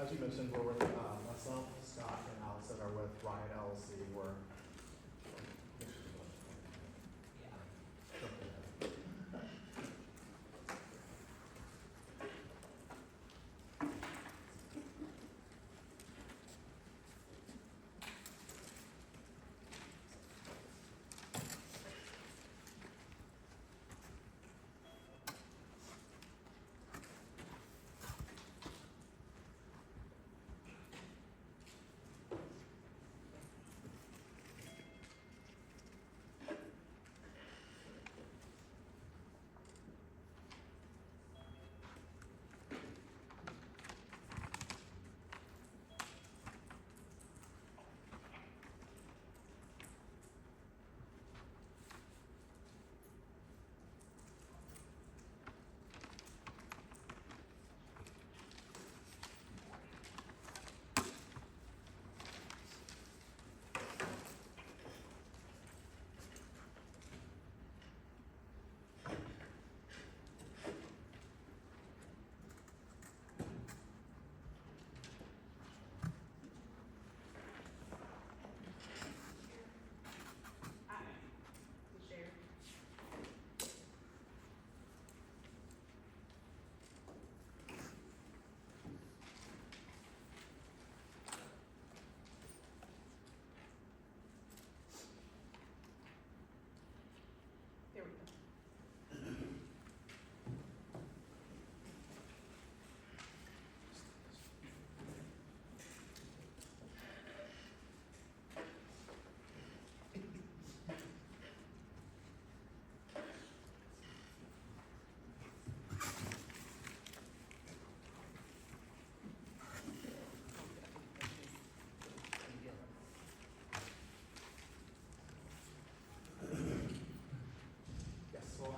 as you mentioned, we're with myself, Scott, and Allison are with Ryan LLC. We're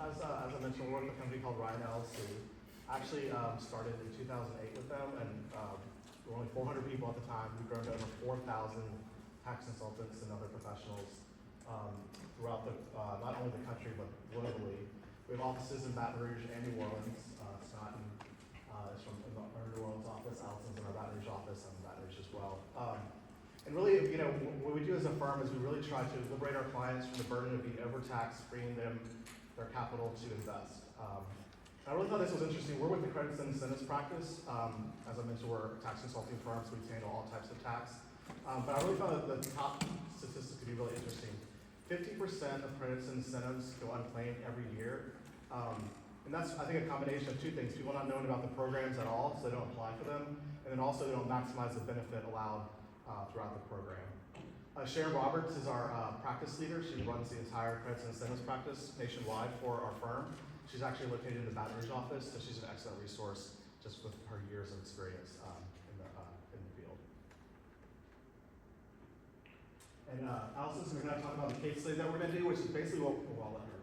as I mentioned, we're with a company called Ryan LLC. I actually started in 2008 with them, and we were only 400 people at the time. We've grown to over 4,000 tax consultants and other professionals throughout not only the country, but globally. We have offices in Baton Rouge and New Orleans. Scott is from our New Orleans office. Allison's in our Baton Rouge office. I'm in Baton Rouge as well. And really, what we do as a firm is we really try to liberate our clients from the burden of being overtaxed, bringing them their capital to invest. I really thought this was interesting. We're with the credits and incentives practice. As I mentioned, we're a tax consulting firm, so we handle all types of tax. But I really thought that the top statistic could be really interesting. 50% of credits and incentives go unclaimed every year. And that's, I think, a combination of two things. People not knowing about the programs at all, so they don't apply for them. And then also they don't maximize the benefit allowed throughout the program. Sharon Roberts is our practice leader. She runs the entire credits and incentives practice nationwide for our firm. She's actually located in the Baton Rouge office, so she's an excellent resource just with her years of experience in the field. And Allison's going to talk about the case study that we're going to do, which is basically what I'll let her.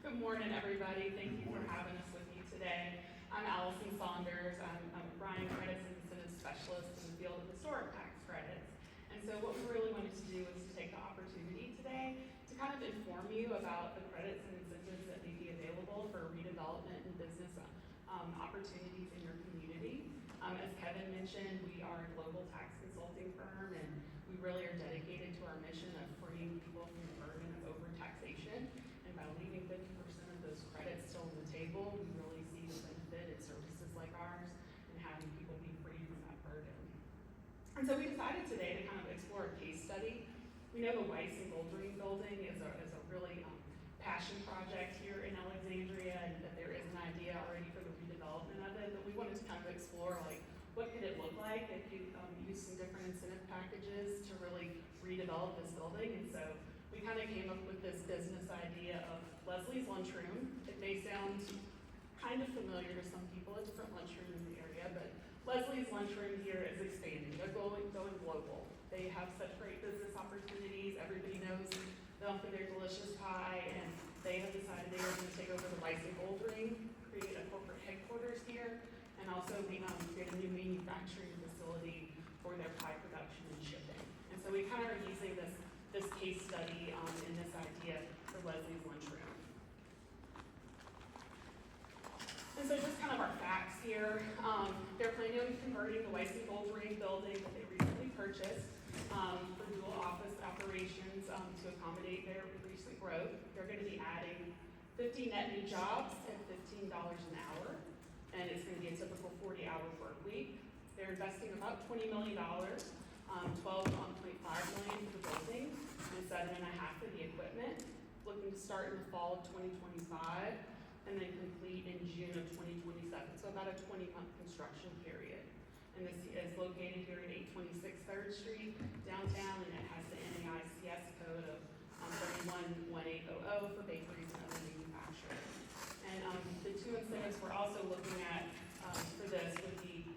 Good morning, everybody. Thank you for having us with you today. I'm Allison Saunders. I'm a Ryan Credits and Incentives Specialist in the field of historic tax credits. And so what we really wanted to do is to take the opportunity today to kind of inform you about the credits and incentives that may be available for redevelopment and business opportunities in your community. As Kevin mentioned, we are a global tax consulting firm, and we really are dedicated to our mission of freeing people from the burden of overtaxation. And by leaving 50% of those credits still on the table, we really see the benefit in services like ours and having people be freed from that burden. And so we decided today to kind of explore a case study. We know the Weiss and Goldring building is a really passion project here in Alexandria, and that there is an idea already for the redevelopment of it, but we wanted to kind of explore what could it look like if you use some different incentive packages to really redevelop this building. And so we kind of came up with this business idea of Leslie's Lunchroom. It may sound kind of familiar to some people, a different lunchroom in the area, but Leslie's Lunchroom here is expanding. They're going global. They have such great business opportunities. Everybody knows them for their delicious pie, and they have decided they were going to take over the Weiss and Goldring, create a corporate headquarters here, and also create a new manufacturing facility for their pie production and shipping. And so we kind of are using this case study and this idea for Leslie's Lunchroom. And so just kind of our facts here. converting the Weiss and Goldring building that they recently purchased for dual office operations to accommodate their recent growth. They're going to be adding 50 net new jobs at $15 an hour, and it's going to be a typical 40-hour work week. They're investing about $20 million, $12.5 million for the building, and $7.5 million for the equipment. Looking to start in the fall of 2025, and then complete in June of 2027. So about a 20-month construction period. And this is located here at 826 3rd Street downtown, and it has the NAICS code of 311800 for bakeries and other manufacturers. And the two incentives we're also looking at for this would be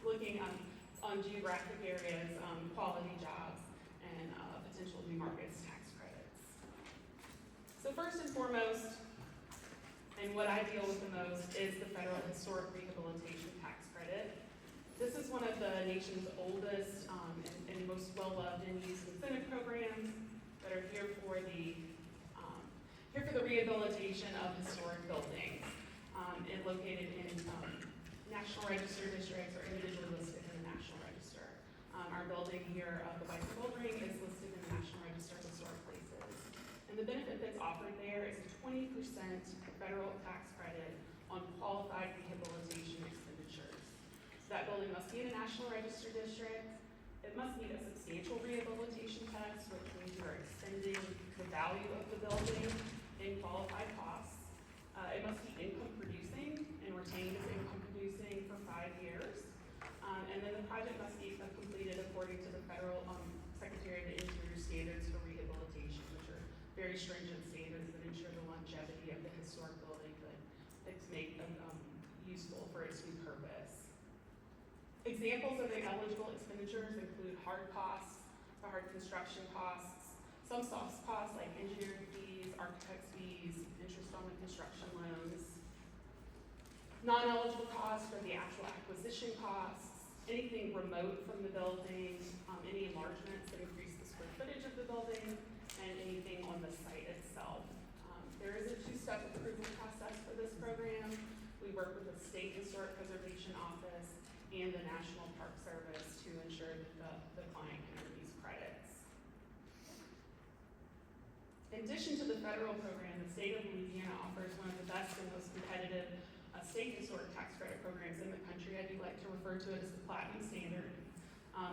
looking on geographic areas, quality jobs, and potential new markets tax credits. So first and foremost, and what I deal with the most, is the Federal Historic Rehabilitation Tax Credit. This is one of the nation's oldest and most well-loved and used incentive programs that are here for the rehabilitation of historic buildings and located in National Register districts or individually listed in the National Register. Our building here, the Weiss and Goldring, is listed in the National Register of Historic Places. And the benefit that's offered there is a 20% federal tax credit on qualified rehabilitation expenditures. So that building must be in a National Register district. It must meet a substantial rehabilitation test, which means you are extending the value of the building in qualified costs. It must be income producing and retained as income producing for 5 years. And then the project must be completed according to the federal Secretary of the Interior standards for rehabilitation, which are very stringent standards that ensure the longevity of the historic building, but it's made useful for its new purpose. Examples of the eligible expenditures include hard costs, the hard construction costs, some soft costs like engineering fees, architect's fees, interest on the construction loans. Non-eligible costs for the actual acquisition costs, anything remote from the building, any enlargements that increase the square footage of the building, and anything on the site itself. There is a two-step approval process for this program. We work with the State Historic Preservation Office and the National Park Service to ensure that the client can earn these credits. In addition to the federal program, the state of Louisiana offers one of the best and most competitive state historic tax credit programs in the country. I do like to refer to it as the platinum standard.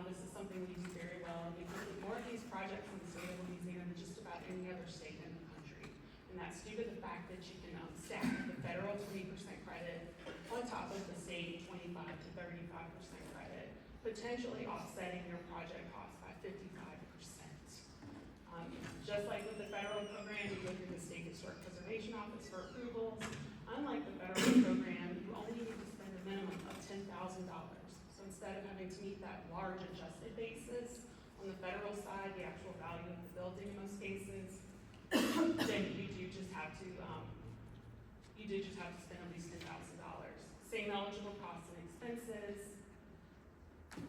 This is something we do very well, and we complete more of these projects in the state of Louisiana than just about any other state in the country. And that's due to the fact that you can stack the federal 20% credit on top of the state 25 to 35% credit, potentially offsetting your project cost by 55%. Just like with the federal program, you go through the State Historic Preservation Office for approvals. Unlike the federal program, you only need to spend a minimum of $10,000. So instead of having to meet that large adjusted basis on the federal side, the actual value of the building in most cases, then you do just have to spend at least $10,000. Same eligible costs and expenses,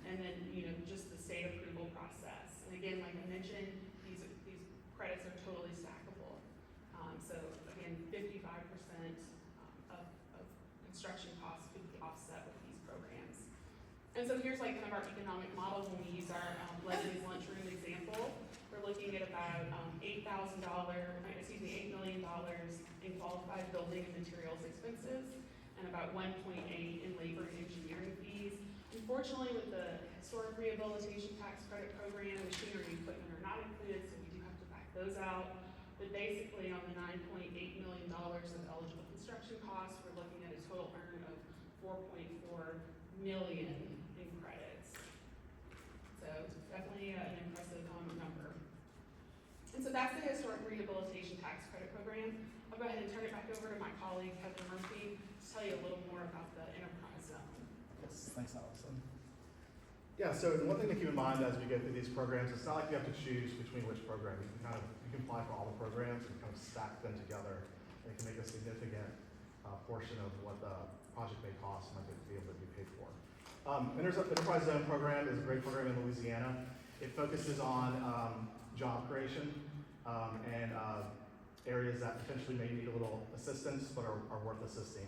and then just the state approval process. And again, like I mentioned, these credits are totally stackable. So again, 55% of construction costs could be offset with these programs. And so here's like kind of our economic model when we use our Leslie's Lunchroom example. We're looking at about $8 million in qualified building and materials expenses, and about 1.8 in labor and engineering fees. Unfortunately, with the historic rehabilitation tax credit program, machinery and equipment are not included, so we do have to back those out. But basically, on the $9.8 million of eligible construction costs, we're looking at a total earn of $4.4 million in credits. So definitely an impressive number. And so that's the historic rehabilitation tax credit program. I'll go ahead and turn it back over to my colleague, Heather Murphy, to tell you a little more about the enterprise zone. Yes, thanks, Allison. Yeah, so the one thing to keep in mind as we go through these programs, it's not like you have to choose between which program. You can apply for all the programs and kind of stack them together, and it can make a significant portion of what the project may cost and be able to be paid for. Enterprise Zone program is a great program in Louisiana. It focuses on job creation and areas that potentially may need a little assistance but are worth assisting.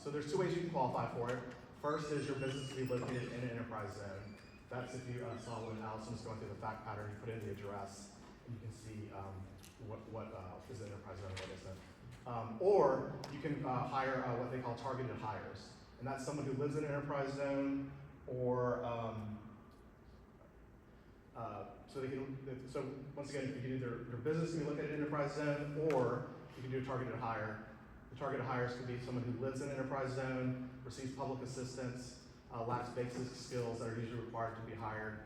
So there's two ways you can qualify for it. First is your business to be located in an enterprise zone. That's if you saw when Allison was going through the fact pattern, you put in the address and you can see what is an enterprise zone and what isn't. Or you can hire what they call targeted hires. And that's someone who lives in an enterprise zone or so once again, you can either your business can be located in an enterprise zone or you can do a targeted hire. The targeted hires could be someone who lives in an enterprise zone, receives public assistance, lacks basic skills that are usually required to be hired,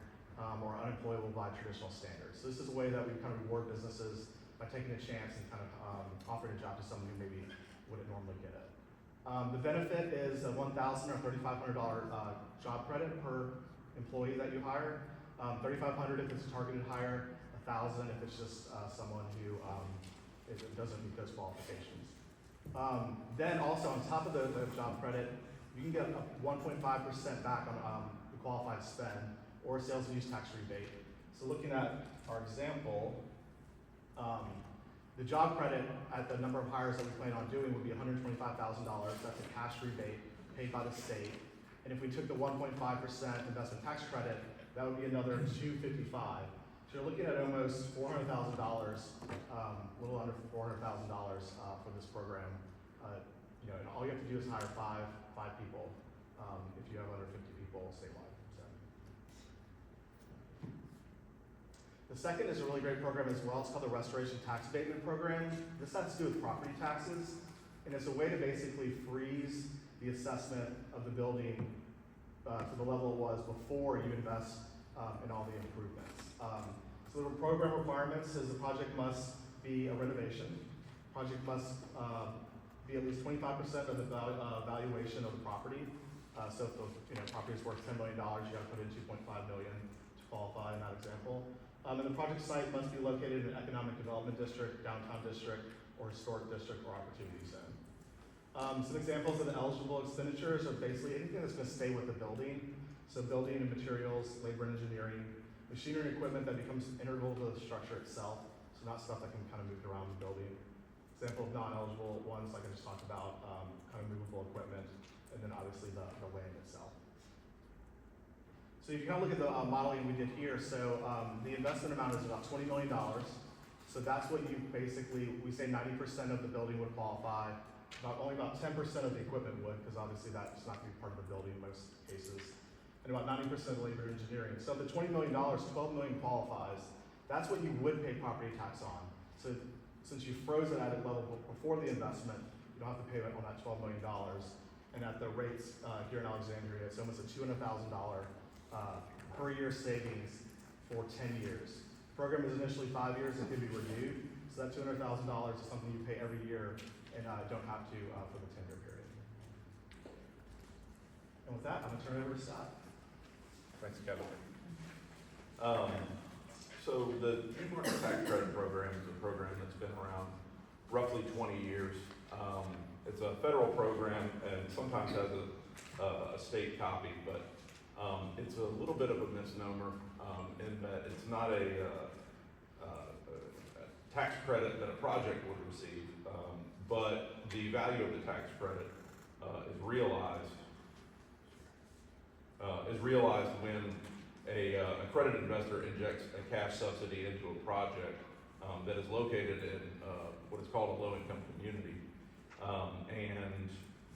or unemployable by traditional standards. So this is a way that we kind of reward businesses by taking a chance and kind of offering a job to someone who maybe wouldn't normally get it. The benefit is a $1,000 or $3,500 job credit per employee that you hire. $3,500 if it's a targeted hire, $1,000 if it's just someone who doesn't meet those qualifications. Then also on top of the job credit, you can get a 1.5% back on the qualified spend or sales and use tax rebate. So looking at our example, the job credit at the number of hires that we plan on doing would be $125,000. That's a cash rebate paid by the state. And if we took the 1.5% investment tax credit, that would be another $255,000. So you're looking at almost $400,000, a little under $400,000 for this program. And all you have to do is hire five people if you have under 50 people statewide. So. The second is a really great program as well. It's called the Restoration Tax Abatement Program. This has to do with property taxes, and it's a way to basically freeze the assessment of the building to the level it was before you invest in all the improvements. So the program requirements is the project must be a renovation. Project must be at least 25% of the valuation of the property. So if the property is worth $10 million, you got to put in $2.5 million to qualify in that example. And the project site must be located in an economic development district, downtown district, or historic district or opportunity zone. Some examples of the eligible expenditures are basically anything that's going to stay with the building. So building and materials, labor and engineering, machinery and equipment that becomes integral to the structure itself. So not stuff that can kind of move around the building. Example of non-eligible ones, like I just talked about, kind of movable equipment, and then obviously the land itself. So if you kind of look at the modeling we did here, so the investment amount is about $20 million. So that's what you basically, we say 90% of the building would qualify. Only about 10% of the equipment would, because obviously that's not going to be part of the building in most cases. And about 90% of labor and engineering. So the $20 million, $12 million qualifies. That's what you would pay property tax on. So since you froze it at a level before the investment, you don't have to pay it on that $12 million. And at the rates here in Alexandria, it's almost a $200,000 per year savings for 10 years. The program is initially 5 years, it can be renewed. So that $200,000 is something you pay every year and don't have to for the 10-year period. And with that, I'm gonna turn it over to Scott. Thanks, Kevin. So the New Market Tax Credit Program is a program that's been around roughly 20 years. It's a federal program and sometimes has a state copy, but it's a little bit of a misnomer in that it's not a tax credit that a project would receive, but the value of the tax credit is realized when a accredited investor injects a cash subsidy into a project that is located in what is called a low-income community. And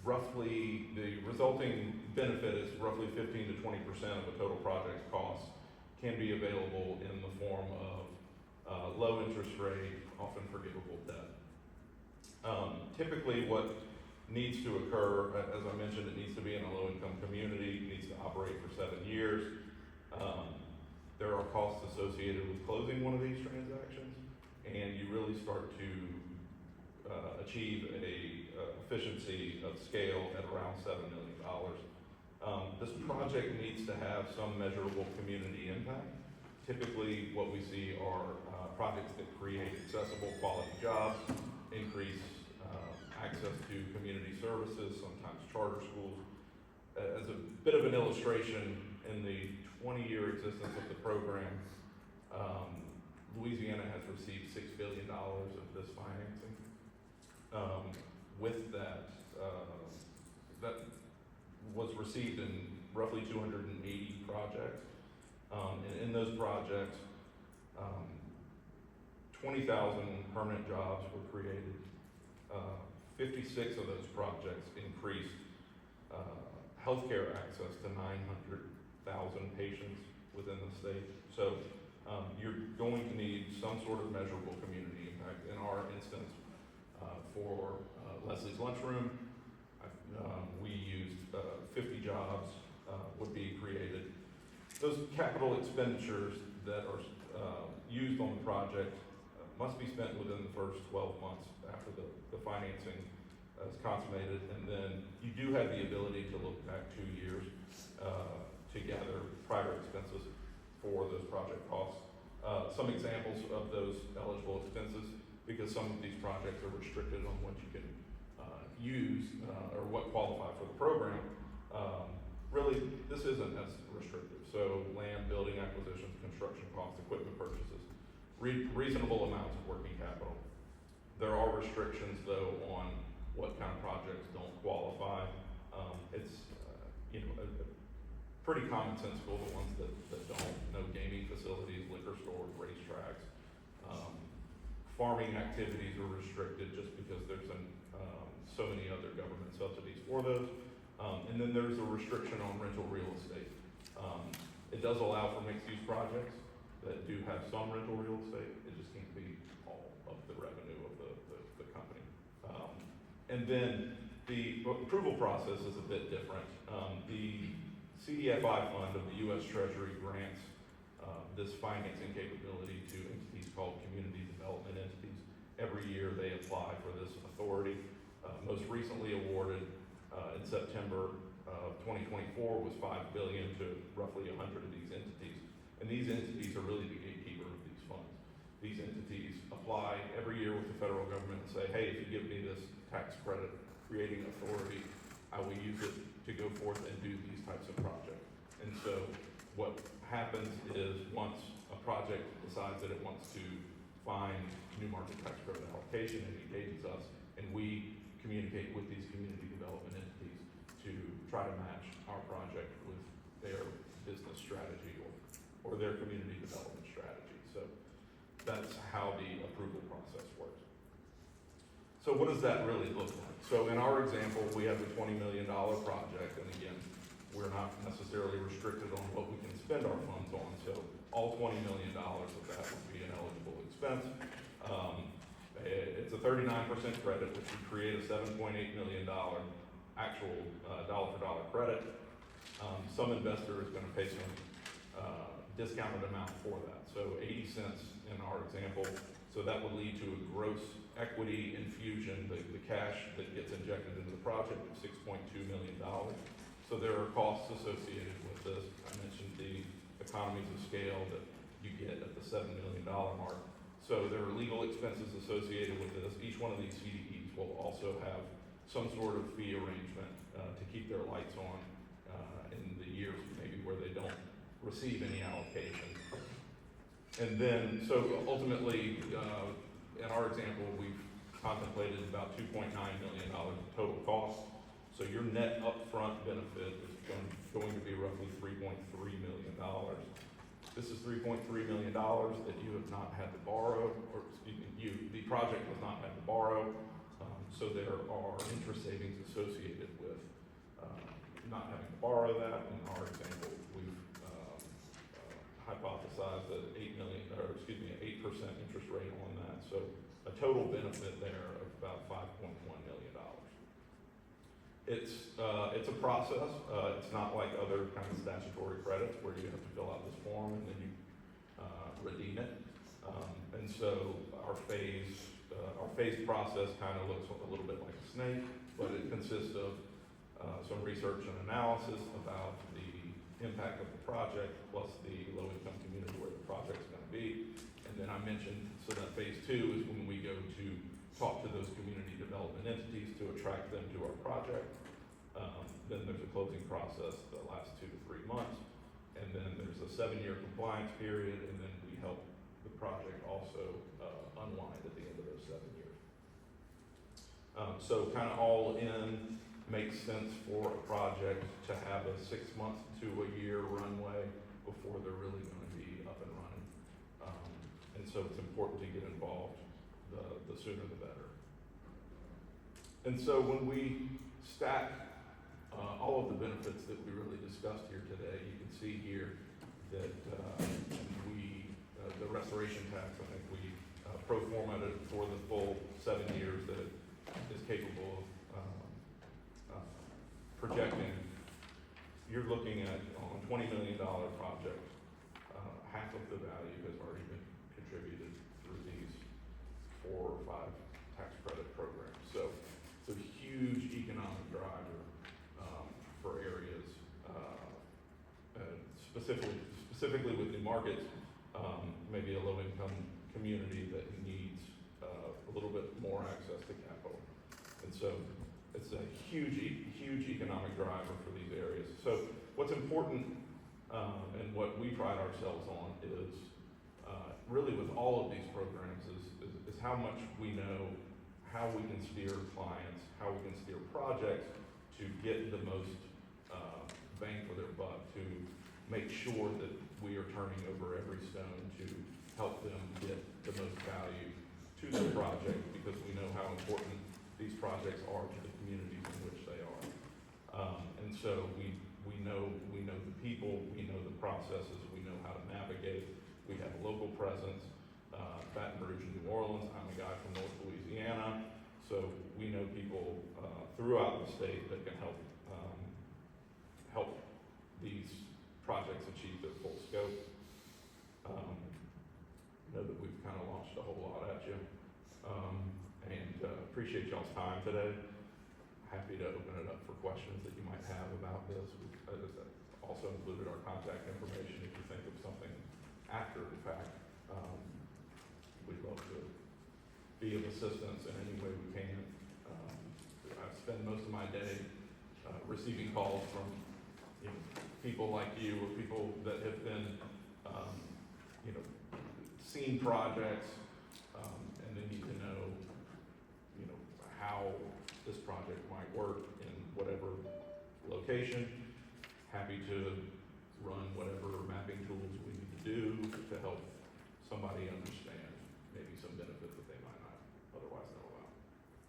roughly, the resulting benefit is roughly 15 to 20% of a total project's cost can be available in the form of low interest rate, often forgivable debt. Typically what needs to occur, as I mentioned, it needs to be in a low-income community, it needs to operate for 7 years. There are costs associated with closing one of these transactions, and you really start to achieve a efficiency of scale at around $7 million. This project needs to have some measurable community impact. Typically, what we see are projects that create accessible quality jobs, increase access to community services, sometimes charter schools. As a bit of an illustration, in the 20-year existence of the program, Louisiana has received $6 billion of this financing. With that, that was received in roughly 280 projects. And in those projects, 20,000 permanent jobs were created. 56 of those projects increased healthcare access to 900,000 patients within the state. So you're going to need some sort of measurable community impact. In our instance, for Leslie's Lunchroom, we used 50 jobs would be created. Those capital expenditures that are used on the project must be spent within the first 12 months after the financing is consummated, and then you do have the ability to look back 2 years to gather prior expenses for those project costs. Some examples of those eligible expenses, because some of these projects are restricted on what you can use or what qualify for the program. Really, this isn't as restrictive. So land, building acquisitions, construction costs, equipment purchases, reasonable amounts of working capital. There are restrictions though on what kind of projects don't qualify. It's pretty commonsensical, the ones that don't. No gaming facilities, liquor stores, racetracks. Farming activities are restricted just because there's so many other government subsidies for those. And then there's a restriction on rental real estate. It does allow for mixed-use projects that do have some rental real estate. It just can't be all of the revenue of the company. And then the approval process is a bit different. The CDFI fund of the U.S. Treasury grants this financing capability to entities called community development entities. Every year they apply for this authority. Most recently awarded in September of 2024 was $5 billion to roughly 100 of these entities. And these entities are really the gatekeeper of these funds. These entities apply every year with the federal government and say, hey, if you give me this tax credit creating authority, I will use it to go forth and do these types of projects. And so what happens is once a project decides that it wants to find new market tax credit allocation, it engages us, and we communicate with these community development entities to try to match our project with their business strategy or their community development strategy. So that's how the approval process works. So what does that really look like? So in our example, we have a $20 million project, and again, we're not necessarily restricted on what we can spend our funds on, so all $20 million of that would be an eligible expense. It's a 39% credit, which would create a $7.8 million actual dollar-for-dollar credit. Some investor is going to pay some discounted amount for that, so 80 cents in our example. So that would lead to a gross equity infusion, the cash that gets injected into the project of $6.2 million. So there are costs associated with this. I mentioned the economies of scale that you get at the $7 million mark. So there are legal expenses associated with this. Each one of these CDEs will also have some sort of fee arrangement to keep their lights on in the years maybe where they don't receive any allocation. And then, so ultimately, in our example, we've contemplated about $2.9 million of total cost. So your net upfront benefit is going to be roughly $3.3 million. This is $3.3 million that you have not had to borrow, or excuse me, the project has not had to borrow. So there are interest savings associated with not having to borrow that. In our example, we've hypothesized that an 8% interest rate on that. So a total benefit there of about $5.1 million. It's a process. It's not like other kind of statutory credits where you have to fill out this form and then you redeem it. And so our phased process kind of looks a little bit like a snake, but it consists of some research and analysis about the impact of the project plus the low-income community where the project's going to be. And then I mentioned, so that phase 2 is when we go to talk to those community development entities to attract them to our project. Then there's a closing process that lasts 2 to 3 months. And then there's a 7-year compliance period, and then we help the project also unwind at the end of those 7 years. So kind of all in, makes sense for a project to have a 6 month to a year runway before they're really going to be up and running. And so it's important to get involved, the sooner the better. And so when we stack all of the benefits that we really discussed here today, you can see here that the restoration tax, I think we pro forma it for the full 7 years that it is capable of projecting. You're looking at on a $20 million project, half of the value has already been contributed through these 4 or 5 tax credit programs. So it's a huge economic driver for areas, specifically with new markets, maybe a low-income community that needs a little bit more access to capital. And so it's a huge economic driver for these areas. So what's important and what we pride ourselves on is really with all of these programs is how much we know, how we can steer clients, how we can steer projects to get the most bang for their buck, to make sure that we are turning over every stone to help them get the most value to their project, because we know how important these projects are to the communities in which they are. And so we know the people, we know the processes, we know how to navigate. We have a local presence, Baton Rouge and New Orleans. I'm a guy from North Louisiana, so we know people throughout the state that can help these projects achieve their full scope. Know that we've kind of launched a whole lot at you, and appreciate y'all's time today. Happy to open it up for questions that you might have about this. We've also included our contact information if you think of something after the fact. We'd love to be of assistance in any way we can. I spend most of my day receiving calls from people like you, or people that have been, seen projects, and they need to know, how this project might work in whatever location. Happy to run whatever mapping tools we need to do to help somebody understand maybe some benefit that they might not otherwise know about.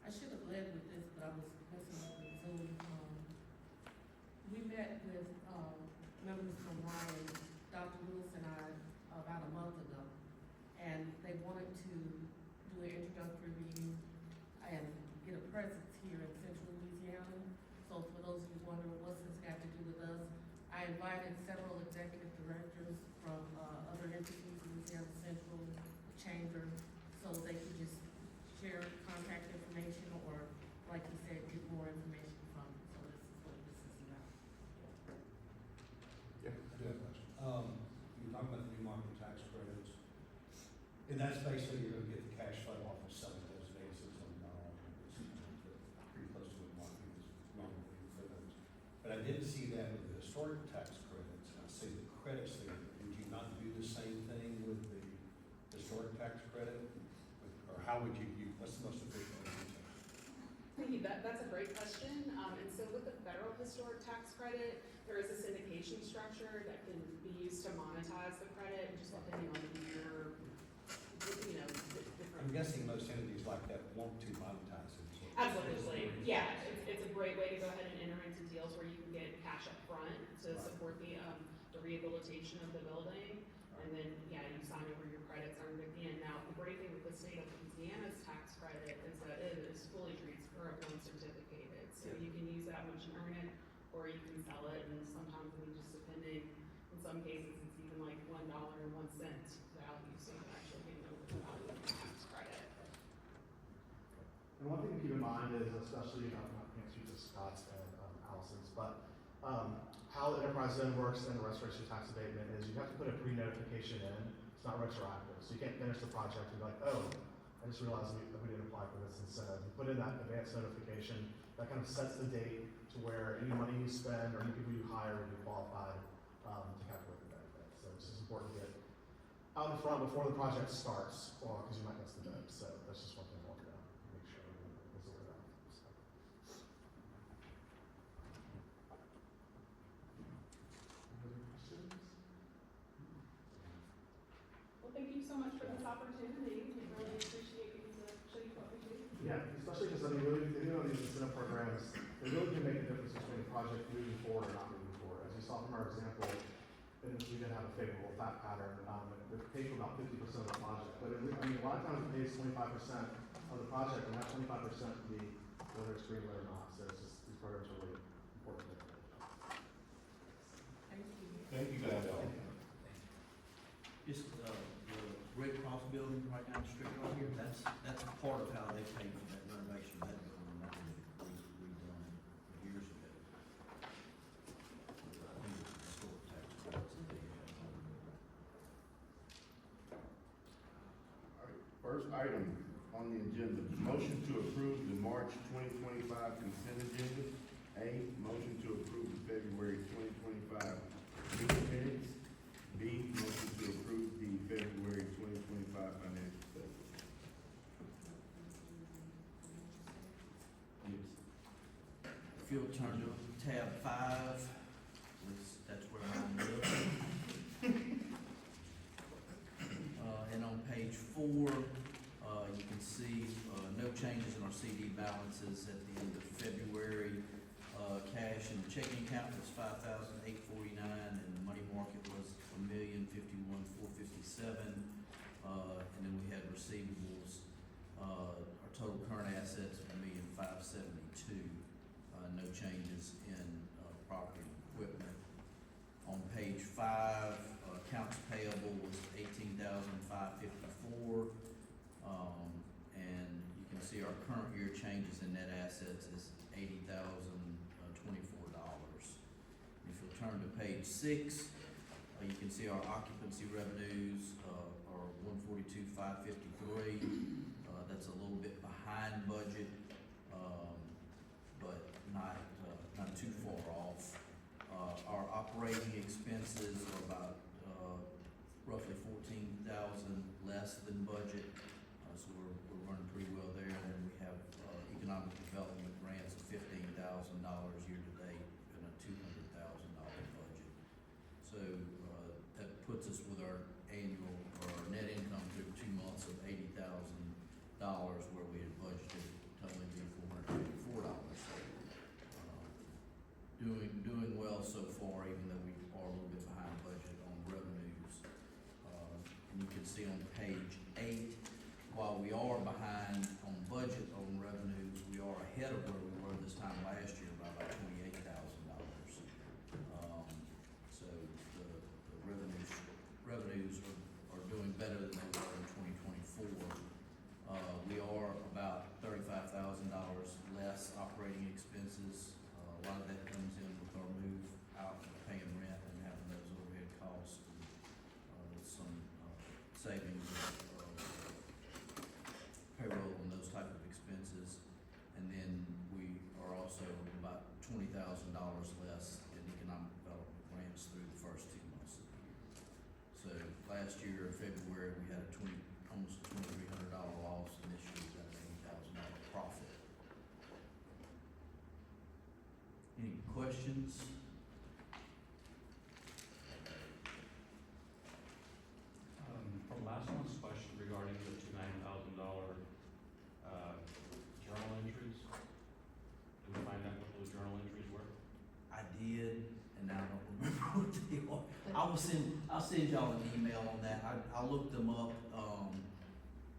I should have led with this, but I was messing up with Zoom. We met with members from Ryan, Dr. Lewis and I, about a month ago, and they wanted to do an introductory meeting and get a presence here in Central Louisiana. So for those of you wondering what's this got to do with us, I invited several executive directors from other entities, Louisiana Central, the Chamber, so they could just share contact information, or, like you said, get more information from. So this is what this is about. Yeah. I do have a question. You're talking about the new market tax credits, and that's basically you're gonna get the cash flow off of selling those bases on pretty close to what market is normally for those. But I didn't see that with the historic tax credits, and I see the credits there. Would you not do the same thing with the historic tax credit? Or how would you, what's the most efficient way to do that? Thank you. That's a great question. And so with the federal historic tax credit, there is a syndication structure that can be used to monetize the credit, just depending on the year, different. I'm guessing most entities like that want to monetize it. So Absolutely. Yeah, it's a great way to go ahead and enter into deals where you can get cash up front to Right. support the rehabilitation of the building. And then, yeah, you sign over your credits earned at the end. Now, the great thing with the state of Louisiana's tax credit is that it is fully transferable and certificated. So you can use that once you earn it, or you can sell it, and sometimes just depending, in some cases, it's even like $1.01 value, so you can actually get over the value of the tax credit. And one thing to keep in mind is, especially, I can't speak to Scott's and Allison's, but how the enterprise zone works in the restoration tax abatement is you have to put a pre-notification in. It's not retroactive, so you can't finish the project and be like, oh, I just realized we didn't apply for this incentive. You put in that advance notification that kind of sets the date to where any money you spend or any people you hire will be qualified to calculate the benefit. So it's just important to get out in front before the project starts, well, because you might miss the bid, so that's just one thing I wanted to make sure everyone was aware of. So. Any other questions? Well, thank you so much for this opportunity. We really appreciate you to show you what we do. Yeah, especially because, I mean, really, you know, these incentive programs, they really can make a difference between a project moving forward or not moving forward. As you saw from our example, and we did have a favorable fact pattern, it paid for about 50% of the project. But I mean, a lot of times it pays 25% of the project, and that 25% can be whether it's green or not. So it's just, these programs are really important. Thank you. Thank you, guys. Just, the Red Cross building right down the street right here, that's part of how they paid for that renovation of that building, that was redone years ago. I think it's the historic tax credits that they had. Alright, first item on the agenda, motion to approve the March 2025 consent agenda. A, motion to approve the February 2025 meeting minutes. B, motion to approve the February 2025 financial statement. If you'll turn to tab 5, that's where mine lives. And on page 4, you can see, no changes in our CD balances at the end of February. Cash in the checking account was $5,849, and the money market was $1,051,457. And then we had receivables. Our total current assets are $1,572,000. No changes in property and equipment. On page 5, accounts payable was $18,554. And you can see our current year changes in net assets is $80,024. If you'll turn to page 6, you can see our occupancy revenues are $142,553. That's a little bit behind budget, but not too far off. Our operating expenses are about roughly $14,000 less than budget, so we're running pretty well there. And then we have economic development grants of $15,000 year to date and a $200,000 budget. So that puts us with our annual or our net income through 2 months of $80,000, where we had budgeted totally be $484. Doing well so far, even though we are a little bit behind budget on revenues. And you can see on page 8, while we are behind on budget on revenues, we are ahead of where we were this time last year by about $28,000. So the revenues are doing better than they were in 2024. We are about $35,000 less operating expenses. A lot of that comes in with our move out and paying rent and having those overhead costs, and some savings of payroll and those type of expenses. And then we are also about $20,000 less in economic development grants through the first 2 months of the year. So last year in February, we had almost $2,300 loss, and this year we got an $80,000 profit. Any questions? From last month's question regarding the $9,000 journal entries, did we find out what those journal entries were? I did, and now I don't remember what they are. I'll send y'all an email on that. I looked them up.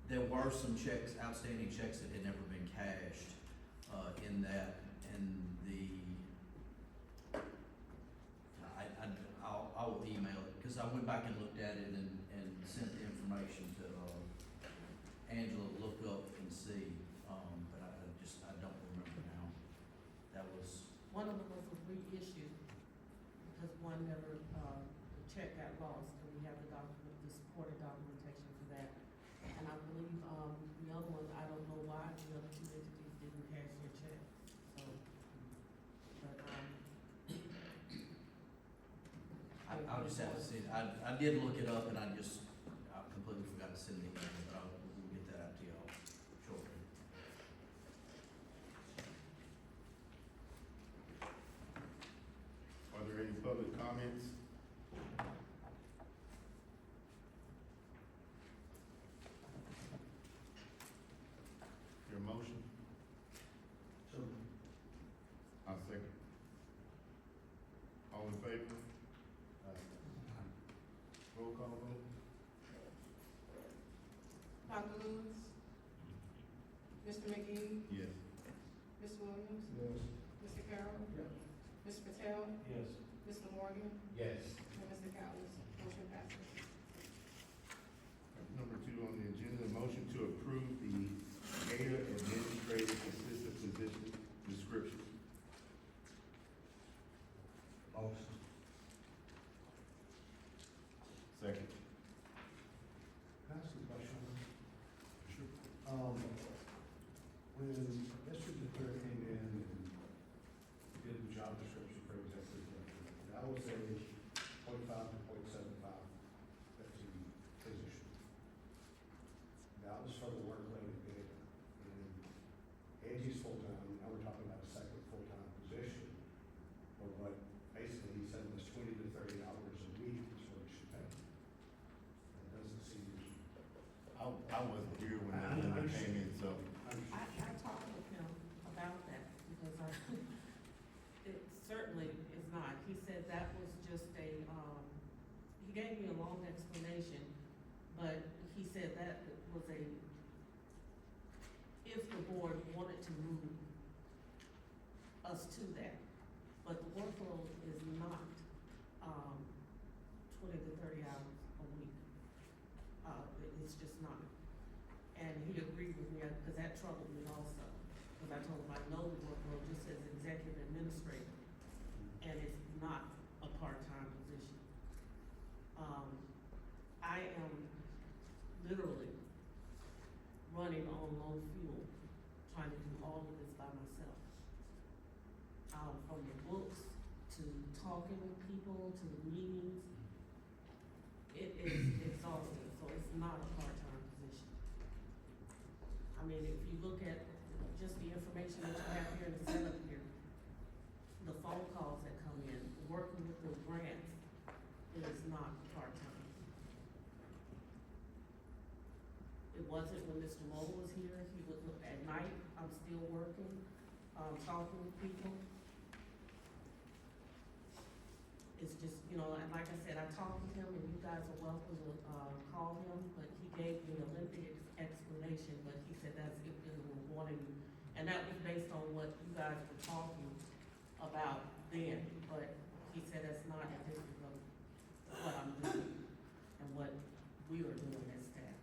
There were some outstanding checks that had never been cashed, in that, and I will email it, because I went back and looked at it and sent the information to Angela to look up and see, but I don't remember now. That was, One of them was reissued, because one never, the check got lost, and we have the supporting documentation for that. And I believe, the other one, I don't know why, the other 2 entities didn't cash their check, so, but, I'll just have to see. I did look it up, and I comments? Your motion? So, I'll second. All in favor? Roll call vote? Dr. Lewis? Mr. McGee? Yes. Ms. Williams? yes. Mr. Carroll? Yes. Mr. Patel? Yes. Mr. Morgan? Yes. And Mr. Cowles? Motion passes. Number 2 on the agenda, a motion to approve the GAEDA Administrative Assistant position description. Motion. Second. Can I ask a question? Sure. When Mr. DeClaire came in and did the job description for executive director, that was a 0.5 to 0.75 FTE position. That was for the workload of data. And Angie's full-time, now we're talking about a second full-time position. But what basically he said was 20 to 30 hours a week is what it should pay. That doesn't seem. I wasn't here when they came in, so. I talked with him about that because it certainly is not. He said that was just he gave me a long explanation, but he said that was if the board wanted to move us to that. But the workload is not, 20 to 30 hours a week. It's just not. And he agreed with me, because that troubled me also. Because I told him I know the workload just says executive administrator, and it's not a part-time position. I am literally running on low fuel, trying to do all of this by myself. From the books, to talking with people, to the meetings, it is exhausting, so it's not a part-time position. I mean, if you look at just the information that you have here in the setup here, the phone calls that come in, working with the grants, it is not part-time. It wasn't when Mr. Moore was here, he was, at night, I'm still working, talking with people. It's just, and like I said, I talked with him, and you guys are welcome to, call him, but he gave me a lengthy explanation, but he said that's if they were wanting, and that was based on what you guys were talking about then, but he said that's not indicative of what I'm doing and what we are doing as staff.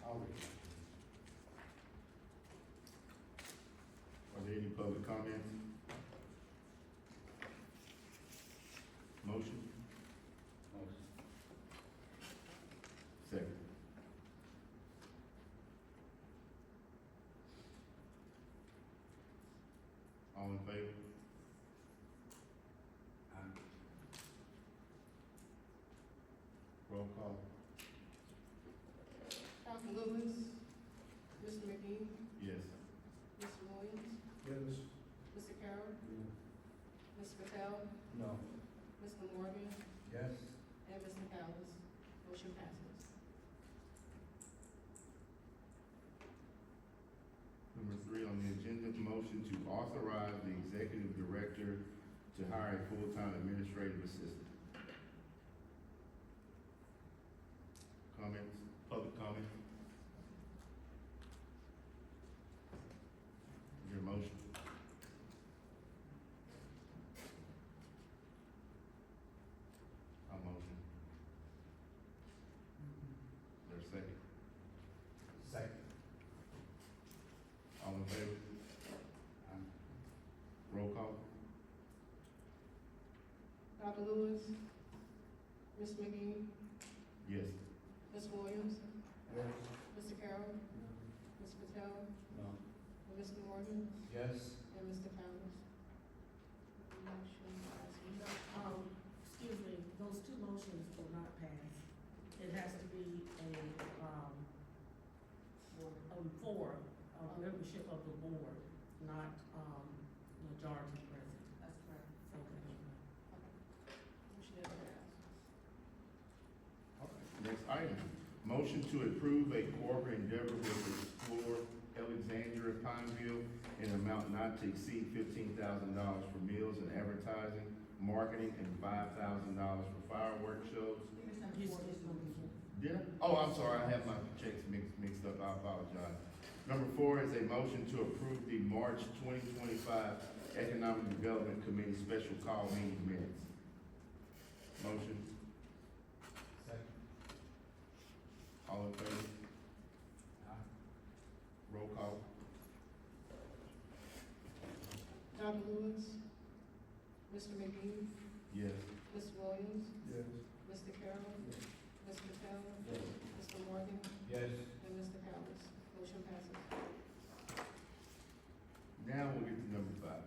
I'll read it. Are there any public comments? Motion? Motion. Second. All in favor? Roll call. Dr. Lewis, Mr. McGee, Yes. Mr. Williams, Yes. Mr. Carroll, Mr. Patel, No. Mr. Morgan, Yes. and Mr. Cowles. Motion passes. Number 3 on the agenda, motion to authorize the executive director to hire a full-time administrative assistant. Comments, public comments? Your motion? I'll motion. There's a second? Second. All in favor? Roll call? Dr. Lewis, Ms. McGee, Yes. Ms. Williams, Yes. Mr. Carroll, Ms. Patel, No. and Mr. Morgan, Yes. and Mr. Cowles. Motion passes. Excuse me, those two motions will not pass. It has to be a membership of the board, not, majority present. That's correct. Okay. Next item, motion to approve a cooperative endeavor with Explore Alexandria Pineville in an amount not to exceed $15,000 for meals and advertising, marketing, and $5,000 for fireworks shows. Did I? Oh, I'm sorry, I have my checks mixed up, I apologize. Number 4 is a motion to approve the March 2025 Economic Development Committee special call meeting minutes. Motion, Second. all in favor? Aye. Roll call. Dr. Lewis, Mr. McGee, Yes. Ms. Williams, Yes. Mr. Carroll, Yes. Mr. Taylor, Yes. Mr. Morgan, Yes. and Mr. Powers. Motion passes. Now we'll get to number 5.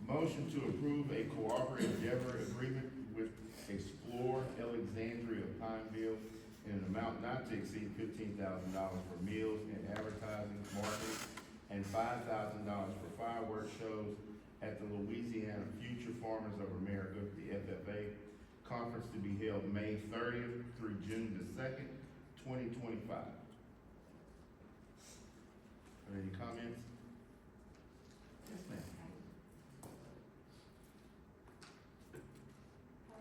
Motion to approve a cooperative endeavor agreement with Explore Alexandria Pineville in an amount not to exceed $15,000 for meals and advertising, marketing, and $5,000 for fireworks shows at the Louisiana Future Farmers of America, the FFA, conference to be held May 30th through June the 2nd, 2025. Are there any comments? Yes, ma'am.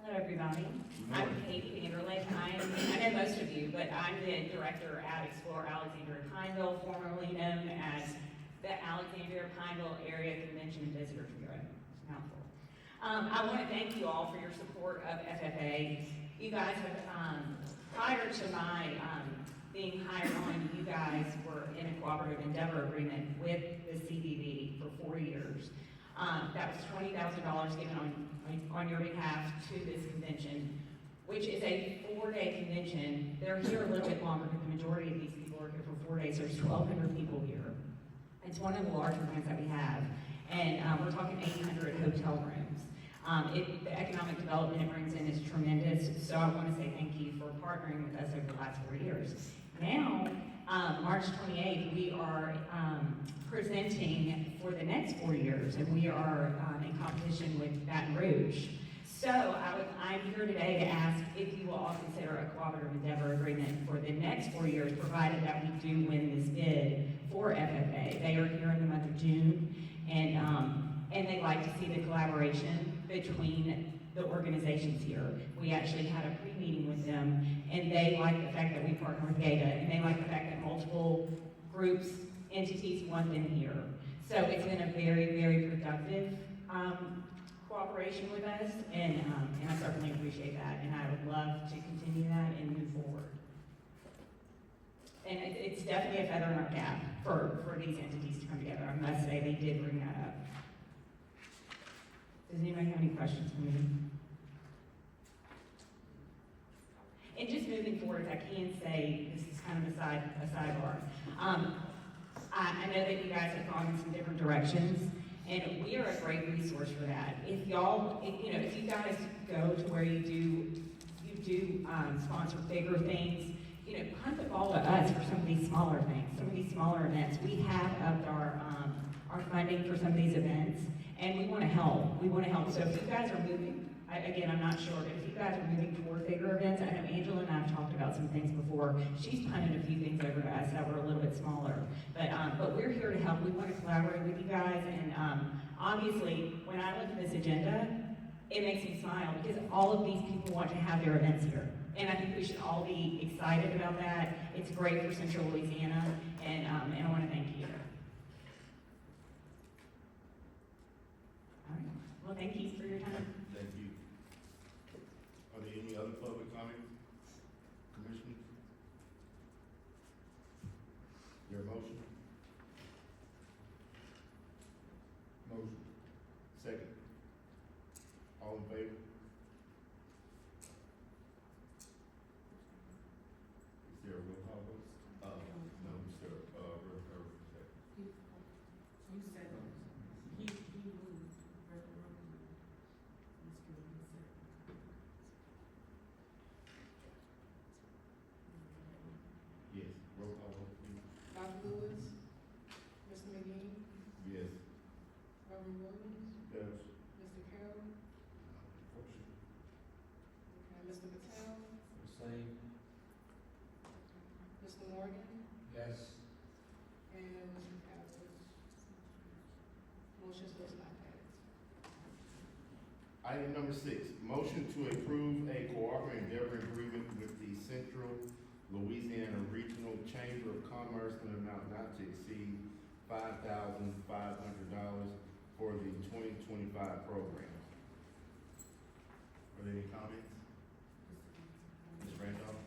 Hello, everybody. I'm Katie Vanderlake. I know most of you, but I'm the director at Explore Alexandria Pineville, formerly known as the Alexandria Pineville Area Convention and Visitors Bureau. Mouthful. I want to thank you all for your support of FFA. You guys have, prior to my being hired on, you guys were in a cooperative endeavor agreement with the CVB for 4 years. That was $20,000 given on your behalf to this convention, which is a 4-day convention. They're here a little bit longer, but the majority of these people are here for 4 days. There's 1,200 people here. It's one of the larger events that we have, and we're talking 800 hotel rooms. The economic development it brings in is tremendous, so I want to say thank you for partnering with us over the last 4 years. Now, March 28th, we are presenting for the next 4 years, and we are in competition with Baton Rouge. So I'm here today to ask if you will all consider a cooperative endeavor agreement for the next 4 years, provided that we do win this bid for FFA. They are here in the month of June, and they like to see the collaboration between the organizations here. We actually had a pre-meeting with them, and they like the fact that we partner with GAEDA, and they like the fact that multiple groups, entities want them here. So it's been a very, very productive cooperation with us, and I certainly appreciate that, and I would love to continue that and move forward. And it's definitely a feather in our cap for these entities to come together. I must say, they did bring that up. Does anybody have any questions for me? And just moving forward, if I can say, this is kind of a sidebar. I know that you guys have gone in some different directions, and we are a great resource for that. If you guys go to where you do sponsor bigger things, hunt the ball to us for some of these smaller things, some of these smaller events. We have upped our funding for some of these events, and we want to help. We want to help. So if you guys are moving, again, I'm not sure, but if you guys are moving toward bigger events, I know Angela and I have talked about some things before. She's punted a few things over to us that were a little bit smaller. But we're here to help. We want to collaborate with you guys. And obviously, when I look at this agenda, it makes me smile because all of these people want to have their events here. And I think we should all be excited about that. It's great for Central Louisiana, and I want to thank you. All right. Well, thank you for your time. Thank you. Are there any other public comments? Commissioners? Your motion? Motion. Second. All in favor? Is there a roll call vote? No, Mr. Secretary. Item number 6, motion to approve a cooperative endeavor agreement with the Central Louisiana Regional Chamber of Commerce in an amount not to exceed $5,500 for the 2025 program. Are there any comments? Ms. Randolph?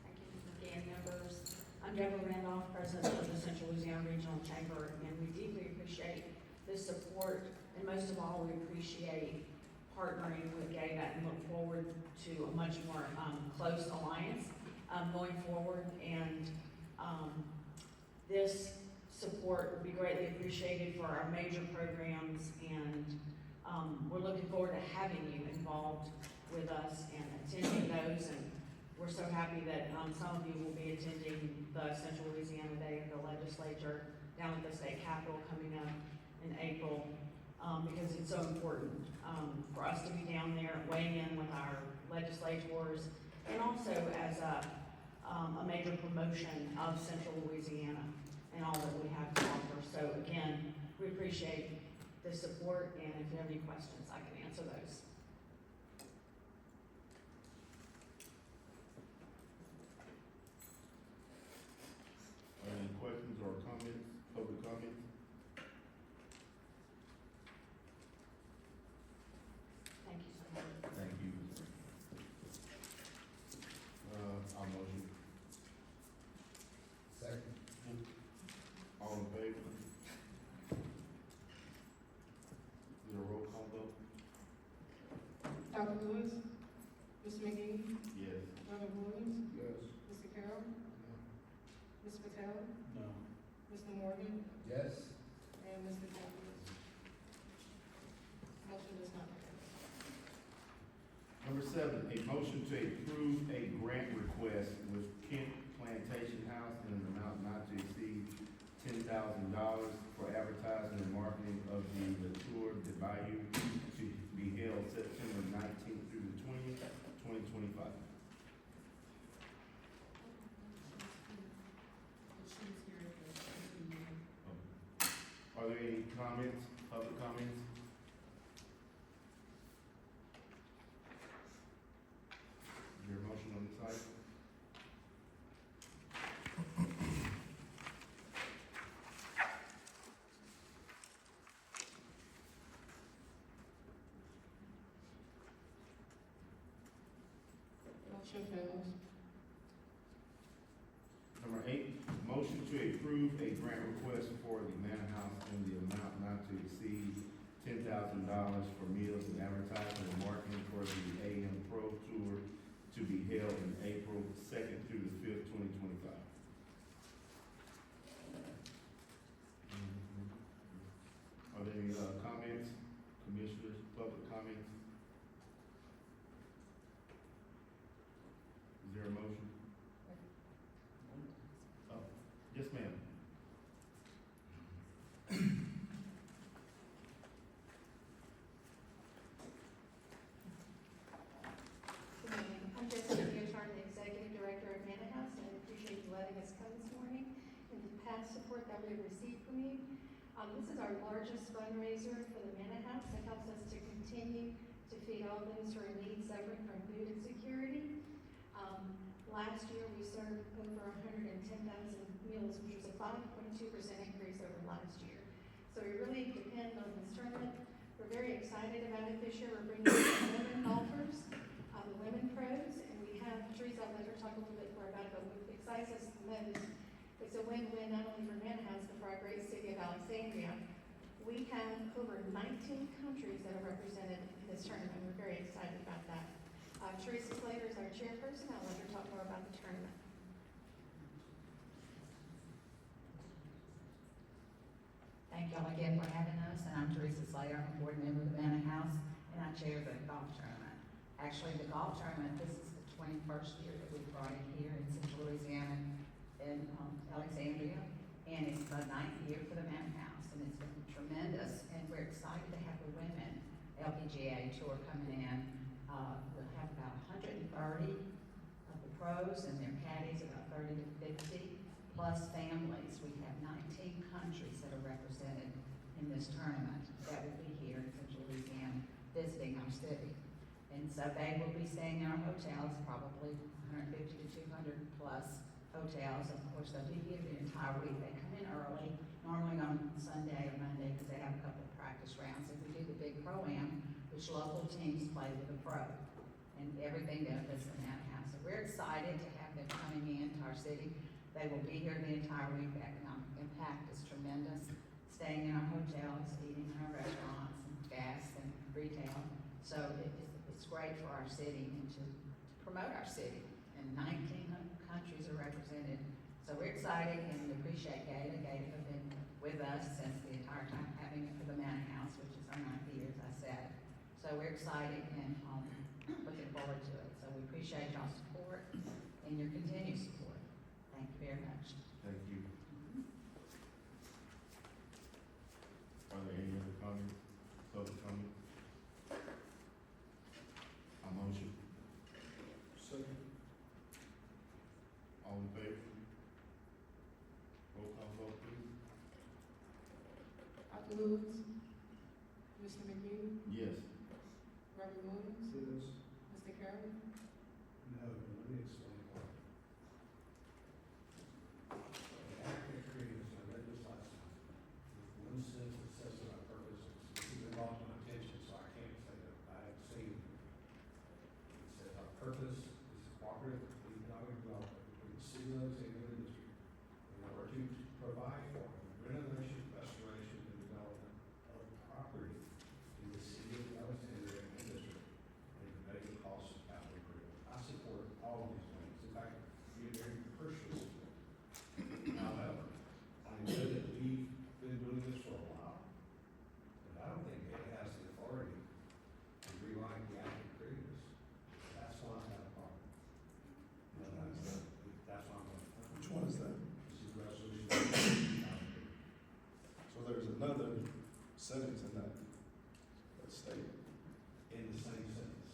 Thank you, again, members. I'm Deborah Randolph, President of the Central Louisiana Regional Chamber, and we deeply appreciate the support, and most of all, we appreciate partnering with GAEDA and look forward to a much more close alliance going forward. And this support would be greatly appreciated for our major programs, and we're looking forward to having you involved with us and attending those. And we're so happy that some of you will be attending the Central Louisiana Day of the Legislature down at the state capitol coming up in April, because it's so important for us to be down there weighing in with our legislators, and also as a major promotion of Central Louisiana and all that we have to offer. So again, we appreciate the support, and if you have any questions, I can answer those. Are there any questions or comments, public comments? Thank you so much. Thank you. I'll motion. Second. All in favor? Is there a roll call vote? Dr. Lewis? Mr. McGee? Yes. Reverend Williams? Yes. Mr. Carroll? Ms. Patel? No. Mr. Morgan? Yes. And Mr. Jeffries? Motion does not pass. Number 7, a motion to approve a grant request with Kent Plantation House in an amount not to exceed $10,000 for advertising and marketing of the Tour de Bayou to be held September 19th through the 20th, 2025. She's here at the Are there any comments, public comments? Is there a motion on this item? motion fails. Number 8, motion to approve a grant request for the Manor House in the amount not to exceed $10,000 for meals and advertising and marketing for the AM Pro Tour to be held in April 2nd through the 5th, 2025. Are there any comments, commissioners, public comments? Is there a motion? Oh, yes, ma'am. Good morning. I'm Jessica Geochart, the Executive Director of Manor House, and I appreciate you letting us come this morning and the past support that we've received from you. This is our largest fundraiser for the Manor House. It helps us to continue to feed all those who are in need suffering from food insecurity. Last year, we served over 110,000 meals, which was a 5.2% increase over last year. So we really depend on this tournament. We're very excited about it this year. We're bringing in women golfers, the women pros, and we have, Teresa, I'll let her talk a little bit more about it, but what excites us the most, it's a win-win not only for Manor House, but for our great city of Alexandria. We have over 19 countries that are represented in this tournament. We're very excited about that. Teresa Slater is our chairperson. I'll let her talk more about the tournament. Thank y'all again for having us, and I'm Teresa Slater, I'm a board member of the Manor House, and I chair the golf tournament. Actually, the golf tournament, this is the 21st year that we've brought it here in Central Louisiana, in Alexandria, and it's the 9th year for the Manor House, and it's been tremendous, and we're excited to have the women LPGA tour coming in. We'll have about 130 of the pros and their caddies, about 30 to 50 plus families. We have 19 countries that are represented in this tournament that will be here in Central Louisiana visiting our city. And so they will be staying in our hotels, probably 150 to 200 plus hotels. Of course, they'll be here the entire week. They come in early, normally on Sunday or Monday, because they have a couple of practice rounds. And we do the big pro-am, which local teams play with the pro. And everything benefits the Madhouse. So we're excited to have them coming into our city. They will be here the entire week. The economic impact is tremendous. Staying in our hotels, eating in our restaurants, and gas and retail. So it's great for our city and to promote our city. And 19 countries are represented. So we're excited and we appreciate GAEDA. GAEDA have been with us since the entire time, having it for the Madhouse, which is our 9th year, as I said. So we're excited and looking forward to it. So we appreciate y'all's support and your continued support. Thank you very much. Thank you. Are there any other comments, public comment? A motion? Second. All in favor? Roll call vote, please. Dr. Lewis, Mr. McGee, Yes. Reverend Williams, Yes. Mr. Carroll. No, but let me explain why. The act that created, I read this last time, with one sentence that says that our purpose is, this has been brought to my attention, so I can't say that I haven't seen it. It says our purpose is cooperative economic development between the city of Alexandria and the district in order to provide for renovation, restoration, and development of property in the city of Alexandria and district and to make the cost of capital improvement. I support all of these things. In fact, we very personally support. However, I know that we've been doing this for a while, but I don't think it has the authority to rewrite the act that created this. That's why I have a problem. No, that's why I'm going. Which one is that? This is resolution. So there's another sentence in that statement. In the same sentence.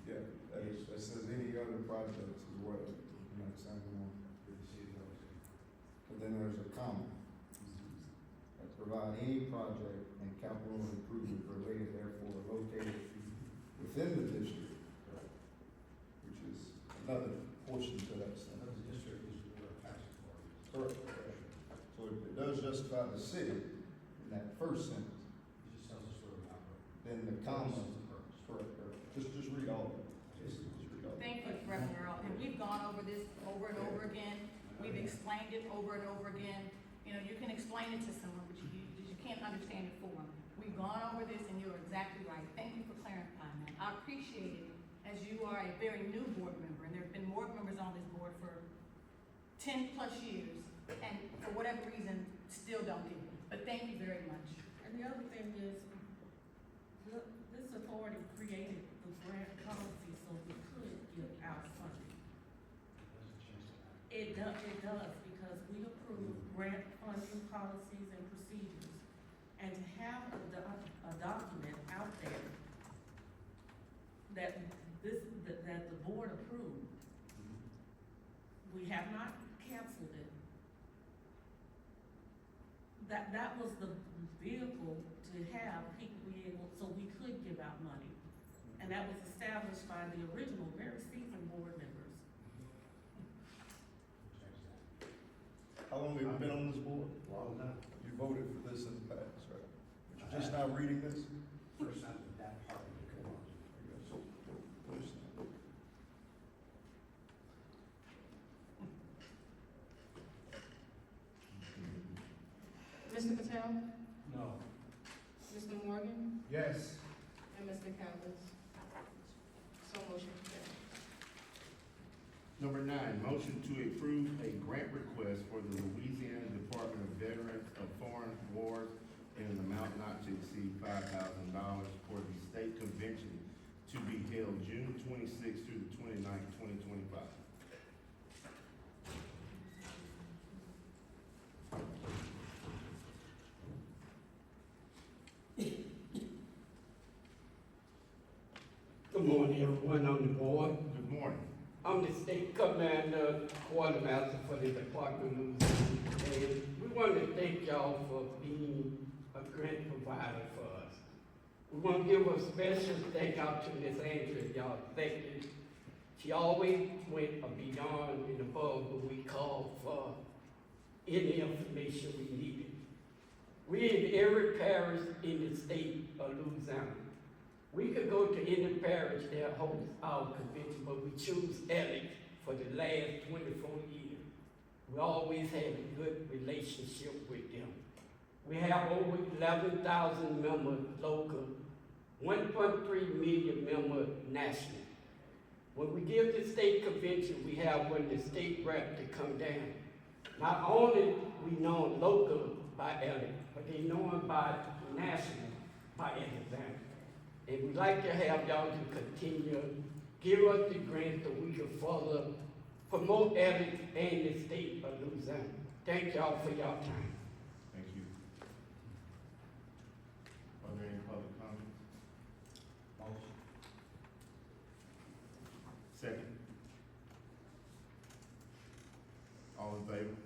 Yeah, that says any other projects as well. You know, same one. For the city of Alexandria. But then there's a comma. That provide any project and capital improvement related therefore located within the district, which is another portion to that sentence. Another district is where our tax authority is. Correct. So it does justify the city in that first sentence. It just tells us where we operate. Then the comma, This is the purpose. correct. Just read all of it. Just read all of it. Thank you, Reverend Earl, and we've gone over this over and over again. We've explained it over and over again. You know, you can explain it to someone, but you can't understand it for them. We've gone over this and you're exactly right. Thank you for clarifying that. I appreciate it, as you are a very new board member, and there have been board members on this board for 10 plus years, and for whatever reason, still don't get it. But thank you very much. And the other thing is, this authority created the grant policy so we could give out funding. It does, because we approve grant funding policies and procedures. And to have a document out there that the board approved, we have not canceled it. That was the vehicle to have people be able, so we could give out money. And that was established by the original, very seasoned board members. How long have you been on this board? Long enough. You voted for this in the past, right? But you're just now reading this? First time that part of it come on. So, understand. Mr. Patel, No. Mr. Morgan, Yes. and Mr. Callis. So motion carries. Number 9, motion to approve a grant request for the Louisiana Department of Veterans of Foreign Wars in an amount not to exceed $5,000 for the state convention to be held June 26th through the 29th, 2025. Good morning, everyone on the board. Good morning. I'm the state commander, quartermaster for the Department of Louisiana. And we want to thank y'all for being a grant provider for us. We want to give a special thank out to Miss Andrea, y'all. Thank you. She always went beyond and above what we called for any information we needed. We in every parish in the state of Louisiana. We could go to any parish that hosts our convention, but we choose Alex for the last 24 years. We always had a good relationship with them. We have over 11,000 members local, 1.3 million members national. When we give the state convention, we have one of the state rep to come down. Not only we know local by Alex, but they know him by national by Alexandria. And we'd like to have y'all to continue, give us the grant so we can further promote Alex and the state of Louisiana. Thank y'all for y'all time. Thank you. Are there any public comments? Motion. Second. All in favor?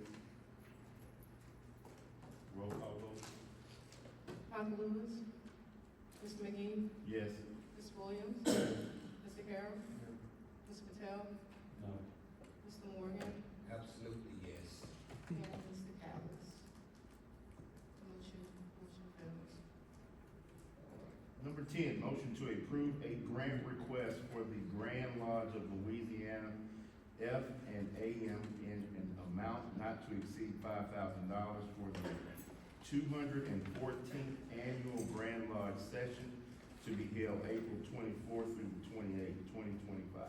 Roll call vote. Dr. Lewis? Mr. McGee? Yes. Ms. Williams? Mr. Carroll? Ms. Patel? No. Mr. Morgan? Absolutely, yes. And Mr. Callis? Motion fails. Number 10, motion to approve a grant request for the Grand Lodge of Louisiana, F and AM in an amount not to exceed $5,000 for the 214th Annual Grand Lodge Session to be held April 24th through the 28th, 2025.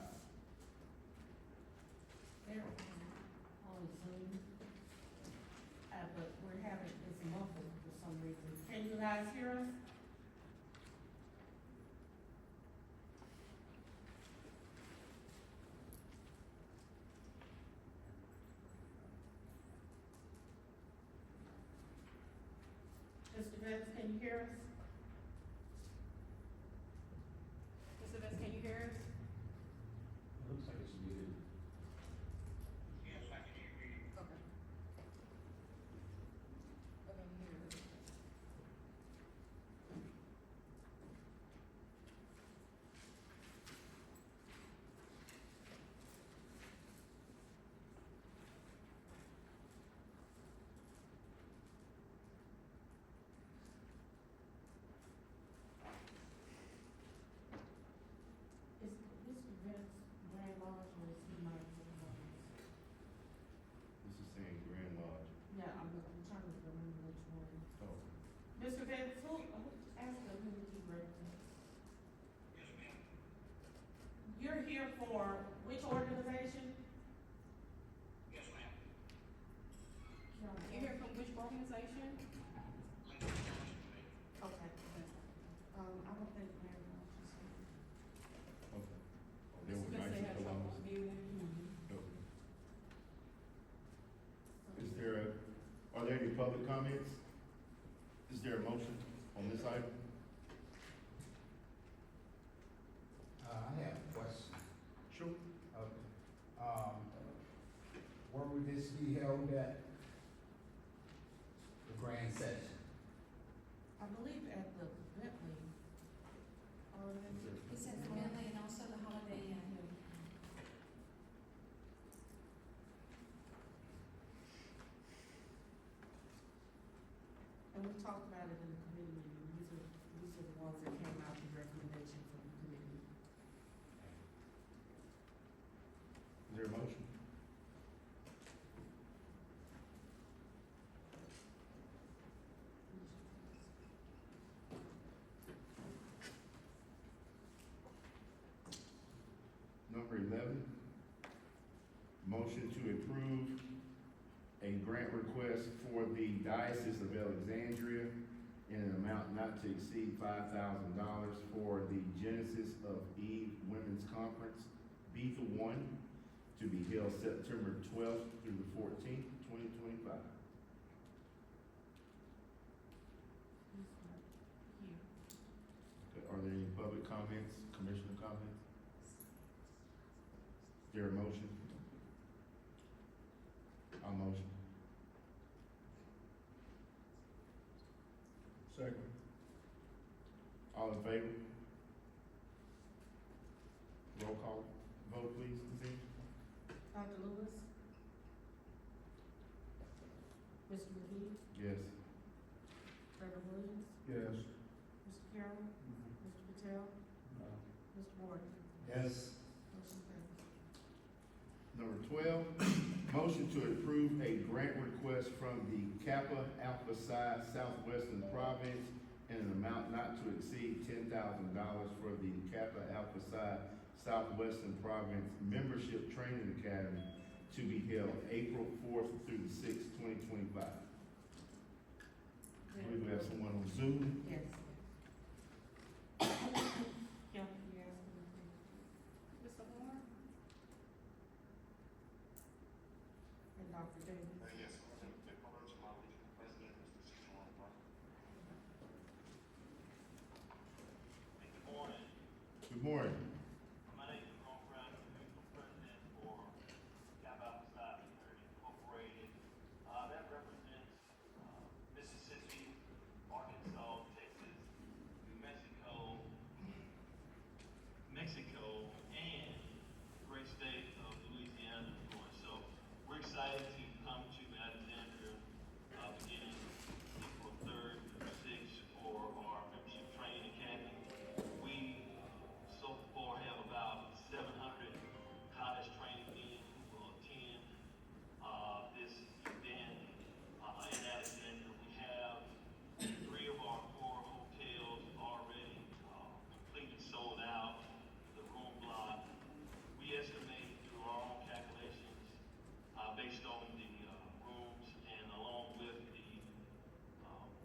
They're on Zoom, but we're having this muffled for some reason. Can you guys hear us? Mr. Vance, can you hear us? Mr. Vance, can you hear us? It looks like it's muted. Okay. Okay, here it is. Is Mr. Vance Grand Lodge or is he Mike? This is saying Grand Lodge. Yeah, I'm trying to remember which one. Oh. Mr. Vance, ask them who he represents. Yes, ma'am. You're here for which organization? Yes, ma'am. You're here from which organization? Okay. I don't think Grand Lodge is here. Okay. Oh, there was Knights of Columbus. Okay. Are there any public comments? Is there a motion on this item? I have a question. Sure. Okay. Where would this be held at? The grand session? I believe at the Bentley. It's at the Bentley and also the Holiday Inn. And we talked about it in the committee meeting. These are the ones that came out with recommendation from the committee. Is there a motion? Number 11, motion to approve a grant request for the Diocese of Alexandria in an amount not to exceed $5,000 for the Genesis of Eve Women's Conference, Bethel 1, to be held September 12th through the 14th, 2025. Okay, are there any public comments, commissioner comments? there a motion? I'll motion. Second. All in favor? Roll call, vote please, Christine. Dr. Lewis? Mr. McGee? Yes. Reverend Williams? Yes. Mr. Carroll? Mr. Patel? Mr. Morgan? Yes. Motion passes. Number 12, motion to approve a grant request from the Kappa Alpha Psi Southwestern Province in an amount not to exceed $10,000 for the Kappa Alpha Psi Southwestern Province Membership Training Academy to be held April 4th through the 6th, 2025. I believe we have someone on Zoom. Yes. Yeah, yes. Mr. Moore? And Dr. Davis? Yes, the college, my regional president, Mr. Cesar. Good morning. Good morning. My name is Ron Brown, I'm the regional president for Kappa Alpha Psi Fraternity Incorporated. That represents Mississippi, Arkansas, Texas, New Mexico, and the great state of Louisiana, of course. So we're excited to come to Alexandria beginning April 3rd through 6th for our membership training academy. We so far have about 700 college training men who will attend this event in Alexandria. We have 3 of our 4 hotels already completely sold out, the room block. We estimate through our own calculations, based on the rooms and along with the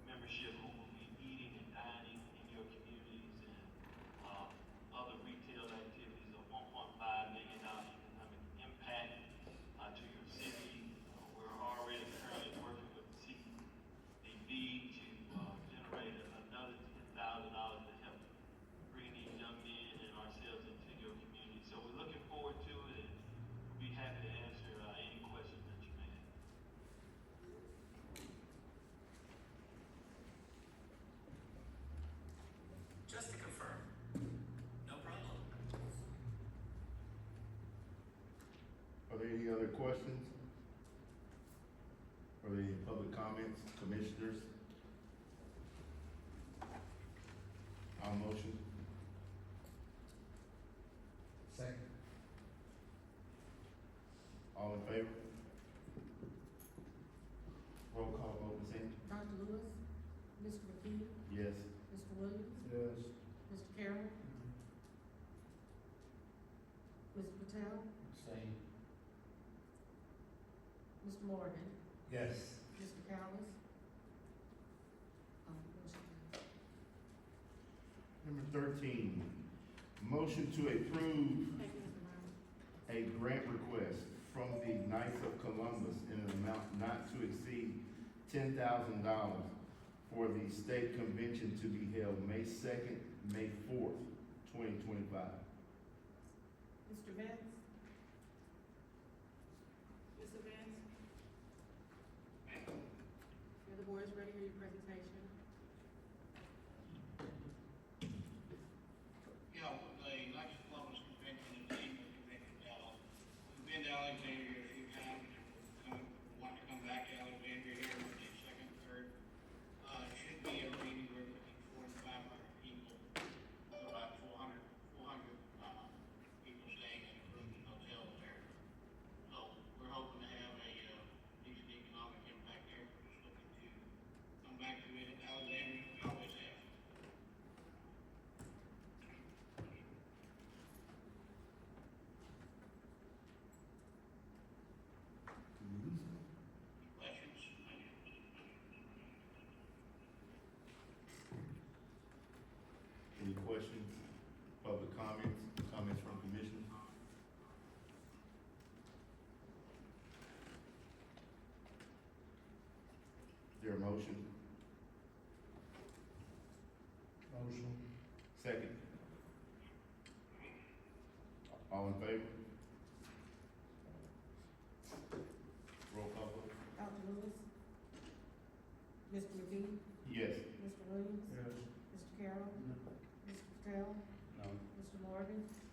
membership who will be eating and dining in your communities and other retail activities of $1.5 million economic impact to your city. We're already currently working with CDB to generate another $10,000 to help bring these young men and ourselves into your community. So we're looking forward to it, and we'll be happy to answer any questions that you may have. Just to confirm, no problem. Are there any other questions? Are there any public comments, commissioners? I'll motion. Second. All in favor? Roll call vote, Ms. Andrews? Dr. Lewis? Mr. McGee? Yes. Mr. Williams? Yes. Mr. Carroll? Mr. Patel? Same. Mr. Morgan? Yes. Mr. Callis? Motion passes. Number 13, motion to approve Thank you, Mr. Brown. a grant request from the Knights of Columbus in an amount not to exceed $10,000 for the state convention to be held May 2nd, May 4th, 2025. Mr. Vance? Mr. Vance? The board is ready for your presentation. Yeah, the Knights of Columbus Convention and the Eagle Convention, we've been to Alexandria a few times, and want to come back to Alexandria here on the 2nd, 3rd. It should be a meeting where between 400 and 500 people, about 400 people staying in rooms and hotels there. So we're hoping to have a decent economic impact there. We're just looking to come back to it in Alexandria, we always have. Any questions, public comments, comments from commissioners? Is there a motion? Motion. Second. All in favor?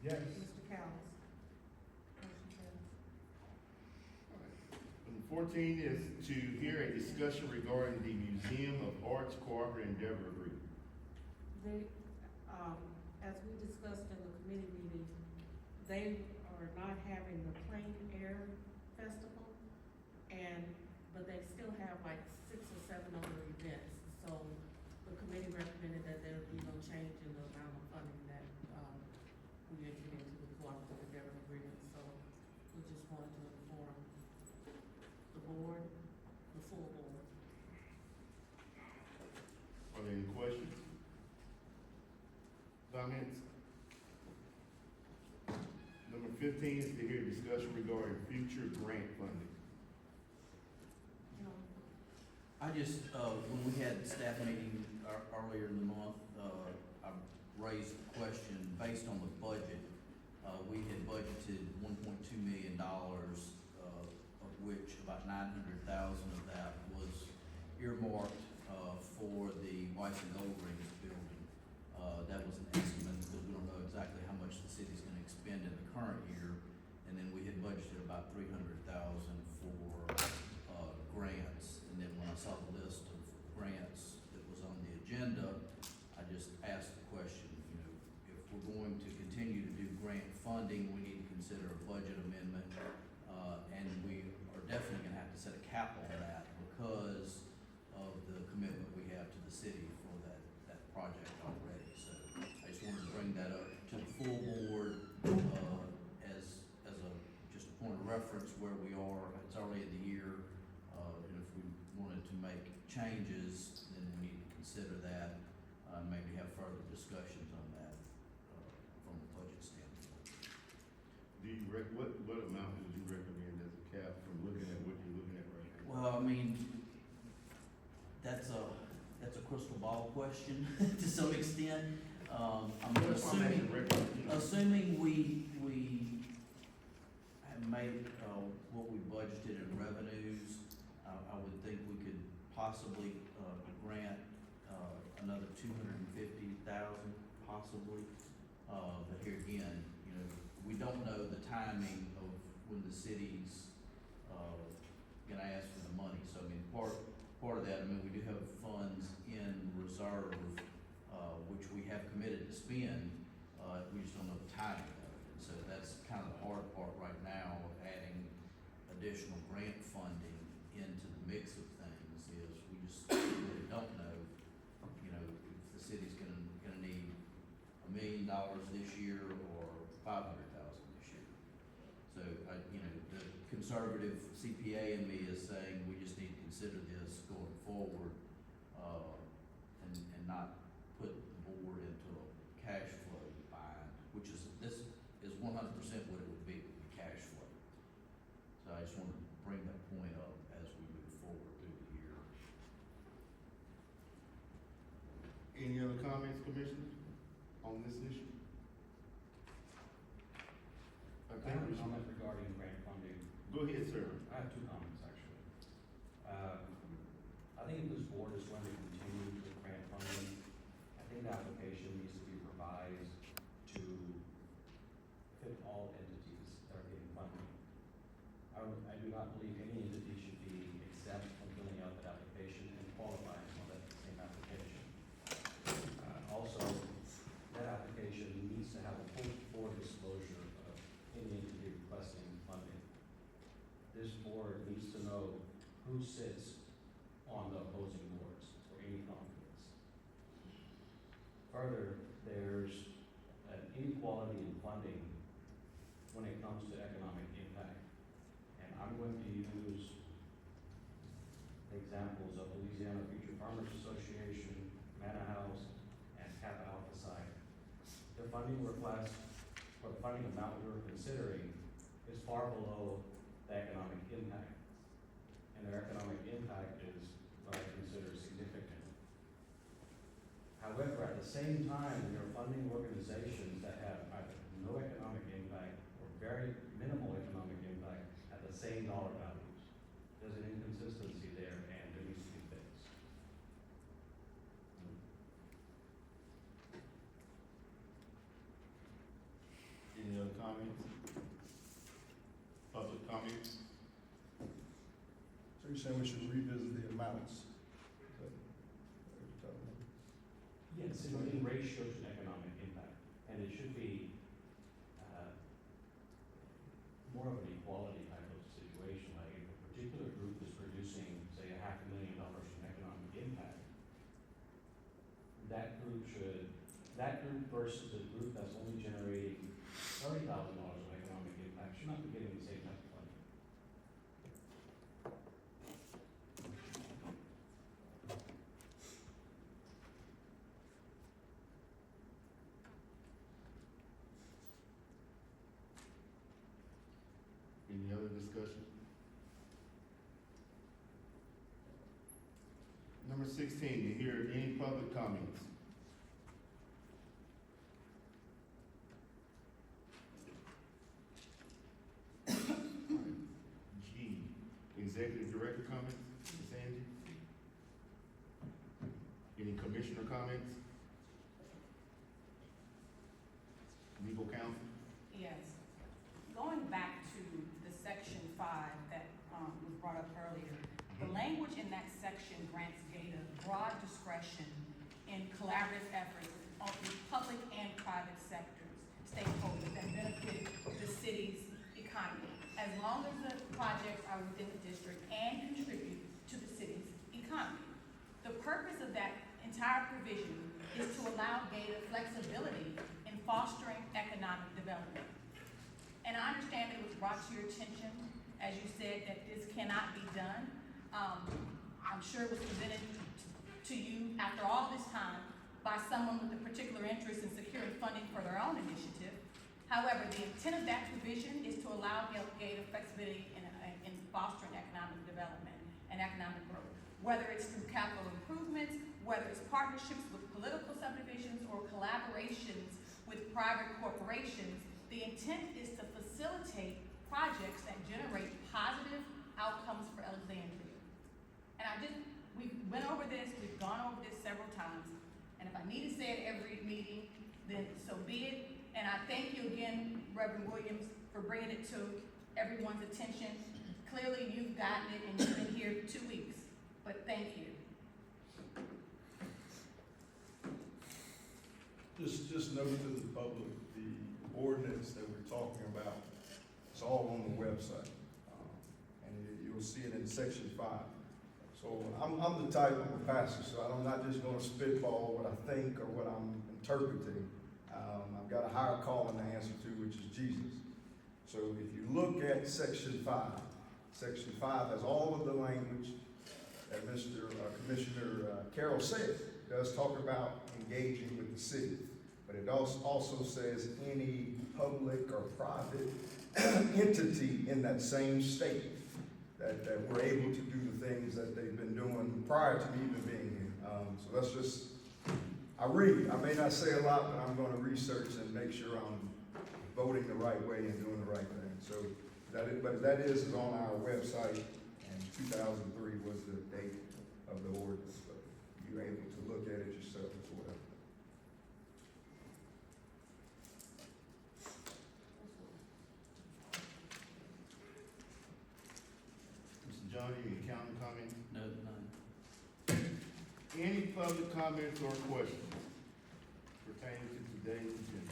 Yes. Mr. Callis? Motion carries. Number 14 is to hear a discussion regarding the Museum of Arts Cooperative Endeavor Agreement. They, as we discussed in the committee meeting, they are not having the Plain Air Festival, but they still have like 6 or 7 other events. So the committee recommended that there be no change in the amount of funding that, we entered into the cooperative endeavor agreement. So we just wanted to inform the board, the full board. Are there any questions? Comments? Number 15 is to hear a discussion regarding future grant funding. I just, when we had staff meeting earlier in the month, I raised the question, based on the budget, we had budgeted $1.2 million, of which about 900,000 of that was earmarked, for the Whites and Gold Rings building. That was an estimate, because we don't know exactly how much the city's gonna expend in the current year. And then we had budgeted about 300,000 for, grants. And then when I saw the list of grants that was on the agenda, I just asked the question, if we're going to continue to do grant funding, we need to consider a budget amendment. And we are definitely gonna have to set a cap on that because of the commitment we have to the city for that project already. So I just wanted to bring that up to the full board, as just a point of reference where we are. It's early in the year. And if we wanted to make changes, then we need to consider that, maybe have further discussions on that, from a budget standpoint. Do you what amount would you recommend as a cap from looking at what you're looking at right now? Well, I mean, that's a crystal ball question to some extent. I'm assuming we have made, what we budgeted in revenues. I would think we could possibly, grant, another 250,000 possibly. But here again, we don't know the timing of when the city's, gonna ask for the money. So I mean, part of that, we do have funds in reserve, which we have committed to spend, we just don't know the timing of it. And so that's kind of the hard part right now of adding additional grant funding into the mix of things, is we just really don't know, if the city's gonna need $1 million this year or 500,000 this year. So the conservative CPA in me is saying we just need to consider this going forward, and not put the board into a cash flow bind, this is 100% what it would be cash flow. So I just wanted to bring that point up as we move forward through the year. Any other comments, commissioners, on this issue? I have a comment regarding grant funding. Go ahead, sir. I have 2 comments, actually. I think if this board is going to continue with grant funding, I think the application needs to be revised to fit all entities that are getting funding. I do not believe any entity should be exempt from filling out that application and qualifying on that same application. Also, that application needs to have a post-board disclosure of any entity requesting funding. This board needs to know who sits on the opposing boards for any conflicts. Further, there's an inequality in funding when it comes to economic impact. And I'm going to use examples of Louisiana Future Farmers Association, Manor House, and Kappa Alpha Psi. The funding request, or the funding amount we're considering, is far below the economic impact. And their economic impact is what I consider significant. However, at the same time, we are funding organizations that have either no economic impact or very minimal economic impact at the same dollar values. There's an inconsistency there, and there needs to be fixed. comments? Public comments? So you're saying we should revisit the amounts? Is that what you're talking about? Yes, in ratios and economic impact, and it should be, more of an equality type of situation, like if a particular group is producing, say, $500,000 in economic impact, that group versus a group that's only generating $30,000 of economic impact should not be getting the same type of funding. Any other discussion? Number 16, to hear any public comments. G, executive director comments, Ms. Angie? Any commissioner comments? Legal counsel? Yes. Going back to the section 5 that, was brought up earlier, the language in that section grants GAEDA broad discretion in collaborative efforts with public and private sectors, stakeholders that benefit the city's economy, as long as the projects are within the district and contribute to the city's economy. The purpose of that entire provision is to allow GAEDA flexibility in fostering economic development. And I understand it was brought to your attention, as you said, that this cannot be done. I'm sure it was presented to you after all this time by someone with a particular interest in securing funding for their own initiative. However, the intent of that provision is to allow GAEDA flexibility in fostering economic development and economic growth, whether it's through capital improvements, whether it's partnerships with political subdivisions or collaborations with private corporations. The intent is to facilitate projects that generate positive outcomes for Alexandria. And we went over this, we've gone over this several times, and if I need to say it every meeting, then so be it. And I thank you again, Reverend Williams, for bringing it to everyone's attention. Clearly, you've gotten it, and you've been here 2 weeks, but thank you. Just note to the public, the ordinance that we're talking about, it's all on the website. And you'll see it in section 5. So I'm the type of a pastor, so I'm not just gonna spitball what I think or what I'm interpreting. I've got a higher calling to answer to, which is Jesus. So if you look at section 5 has all of the language that Mr. Commissioner Carroll said. It does talk about engaging with the city, but it also says any public or private entity in that same state that we're able to do the things that they've been doing prior to me even being here. So that's just, I read. I may not say a lot, but I'm going to research and make sure I'm voting the right way and doing the right thing. So but that is on our website, and 2003 was the date of the ordinance. But you're able to look at it yourself as well. Mr. John, any county comments? No, none. Any public comments or questions pertaining to today's agenda?